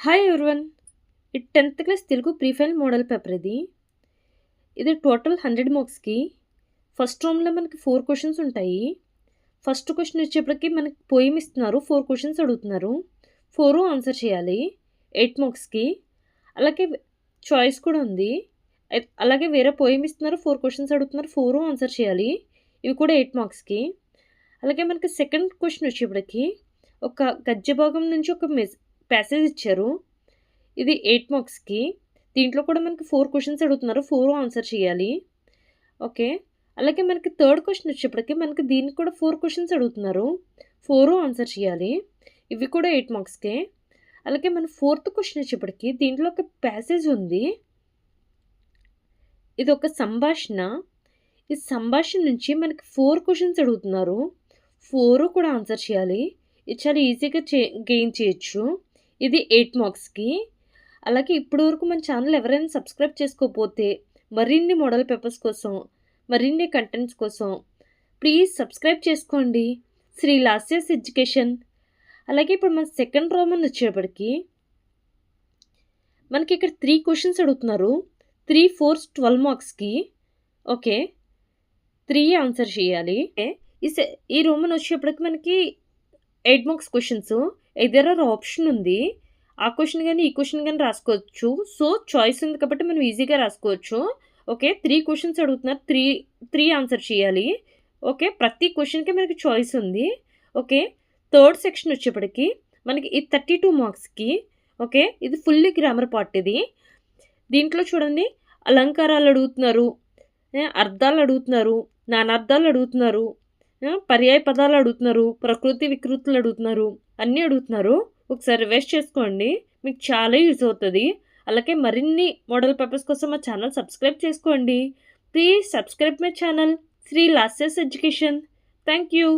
Hi everyone. ఇది 10th class Telugu pre-final model paper. ఇది total 100 మార్క్స్కి. ఫస్ట్ రౌండ్లో మనకి 4 క్వశ్చన్స్ ఉంటాయి. ఫస్ట్ క్వశ్చన్ వచ్చేప్పటికి మనకి పోయిమ్ ఇస్తున్నారు, 4 క్వశ్చన్స్ అడుగుతున్నారు, 4 ఆన్సర్ చేయాలి 8 మార్క్స్కి. అలాగే చాయిస్ కూడా ఉంది. అలాగే వేరే పోయిమ్ ఇస్తున్నారు, 4 క్వశ్చన్స్ అడుగుతున్నారు, 4 ఆన్సర్ చేయాలి, ఇవి కూడా 8 మార్క్స్కి. అలాగే మనకి సెకండ్ క్వశ్చన్ వచ్చేప్పటికి ఒక గద్య భాగం నుంచి ఒక ప్యాసేజ్ ఇచ్చారు, ఇది 8 మార్క్స్కి. దీంట్లో కూడా మనకి 4 క్వశ్చన్స్ అడుగుతున్నారు, 4 ఆన్సర్ చేయాలి. ఓకే. అలాగే మనకి థర్డ్ క్వశ్చన్ వచ్చేప్పటికి మనకి దీనికి కూడా 4 క్వశ్చన్స్ అడుగుతున్నారు, 4 ఆన్సర్ చేయాలి, ఇవి కూడా 8 మార్క్స్కే. అలాగే మన ఫోర్త్ క్వశ్చన్ వచ్చేప్పటికి దీంట్లో ఒక ప్యాసేజ్ ఉంది, ఇది ఒక సంభాషణ. ఈ సంభాషణ నుంచి మనకి 4 క్వశ్చన్స్ అడుగుతున్నారు, 4 కూడా ఆన్సర్ చేయాలి. ఇది చాలా ఈజీగా గెయిన్ చేయొచ్చు. ఇది 8 మార్క్స్కి. అలాగే ఇప్పటి వరకు మన ఛానల్ ఎవరైనా సబ్స్క్రైబ్ చేసుకోకపోతే మరిన్ని మోడల్ పేపర్స్ కోసం, మరిన్ని కంటెంట్స్ కోసం ప్లీజ్ సబ్స్క్రైబ్ చేసుకోండి, శ్రీ లాస్యస్ ఎడ్యుకేషన్. అలాగే ఇప్పుడు మన సెకండ్ రౌండ్ వచ్చేప్పటికి మనకి ఇక్కడ 3 క్వశ్చన్స్ అడుగుతున్నారు, 3 4 12 మార్క్స్కి. ఓకే, 3 ఆన్సర్ చేయాలి. ఈ రోమన్ వచ్చేప్పటికి మనకి 8 మార్క్స్ క్వశ్చన్స్. ఎదర్ ఆప్షన్ ఉంది, ఆ క్వశ్చన్ కానీ ఈ క్వశ్చన్ కానీ రాసుకోవచ్చు. సో చాయిస్ ఉంది కాబట్టి మనం ఈజీగా రాసుకోవచ్చు. ఓకే, 3 క్వశ్చన్స్ అడుగుతున్నారు, 3 ఆన్సర్ చేయాలి. ఓకే, ప్రతి క్వశ్చన్కి మనకి చాయిస్ ఉంది. ఓకే, థర్డ్ సెక్షన్ వచ్చేప్పటికి మనకి ఈ 32 మార్క్స్కి. ఓకే, ఇది ఫుల్లీ గ్రామర్ పార్ట్. దీంట్లో చూడండి, అలంకారాలు అడుగుతున్నారు, అర్థాలు అడుగుతున్నారు, నానార్థాలు అడుగుతున్నారు, పర్యాయ పదాలు అడుగుతున్నారు, ప్రకృతి వికృతులు అడుగుతున్నారు, అన్నీ అడుగుతున్నారు. ఒకసారి రివైజ్ చేసుకోండి, మీకు చాలా యూజ్ అవుతుంది. అలాగే మరిన్ని మోడల్ పేపర్స్ కోసం మా ఛానల్ సబ్స్క్రైబ్ చేసుకోండి. Please subscribe my channel Shri Lasya's education. Thank you.